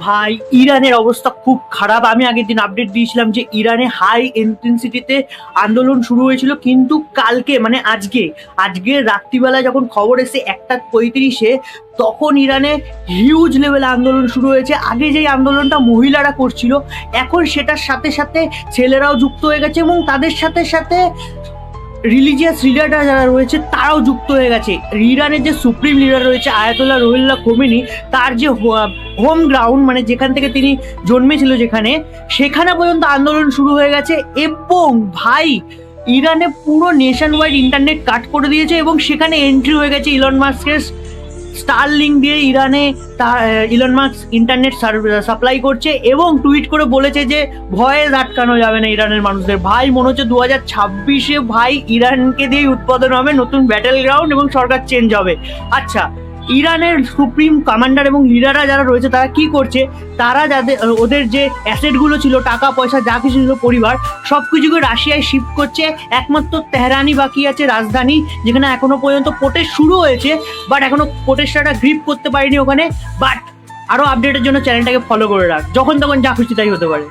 ভাই ইরানের অবস্থা খুব খারাপ। আমি আগের দিন আপডেট দিয়েছিলাম যে ইরানে হাই ইন্টেন্সিটিতে আন্দোলন শুরু হয়েছিল, কিন্তু কালকে মানে আজকে রাত্রিবেলা যখন খবর এসে 1:35 তখন ইরানে হিউজ লেভেলে আন্দোলন শুরু হয়েছে। আগে যেই আন্দোলনটা মহিলারা করছিল, এখন সেটার সাথে সাথে ছেলেরাও যুক্ত হয়ে গেছে এবং তাদের সাথে সাথে রিলিজিয়াস লিডাররা যারা রয়েছে তারাও যুক্ত হয়ে গেছে। ইরানের যে সুপ্রিম লিডার রয়েছে আয়াতুল্লাহ রুহুল্লাহ খোমেনি, তার যে হোম গ্রাউন্ড মানে যেখান থেকে তিনি জন্মেছিল সেখানে পর্যন্ত আন্দোলন শুরু হয়ে গেছে। এবং ভাই ইরানে পুরো নেশন ওয়াইড ইন্টারনেট কাট করে দিয়েছে এবং সেখানে এন্ট্রি হয়ে গেছে ইলন মাস্কের স্টারলিংক দিয়ে। ইলন মাস্ক ইন্টারনেট সাপ্লাই করছে এবং টুইট করে বলেছে যে ভয়েস আটকানো যাবে না ইরানের মানুষদের। ভাই মনে হচ্ছে 2026 ভাই ইরানকে দিয়ে উৎপাদন হবে নতুন ব্যাটেল গ্রাউন্ড এবং সরকার চেঞ্জ হবে। আচ্ছা, ইরানের সুপ্রিম কমান্ডার এবং লিডাররা যারা রয়েছে তারা কি করছে, তারা ওদের যে অ্যাসেটগুলো ছিল, টাকা পয়সা যা কিছু ছিল, পরিবার, সব কিছুকে রাশিয়ায় শিফট করছে। একমাত্র তেহরানই বাকি আছে, রাজধানী, যেখানে এখনো পর্যন্ত প্রোটেস্ট শুরু হয়েছে, বাট এখনো প্রোটেস্টটা গ্রিপ করতে পারেনি ওখানে। বাট আরো আপডেটের জন্য চ্যানেলটাকে ফলো করে রাখ, যখন তখন যা খুশি তাই হতে পারে।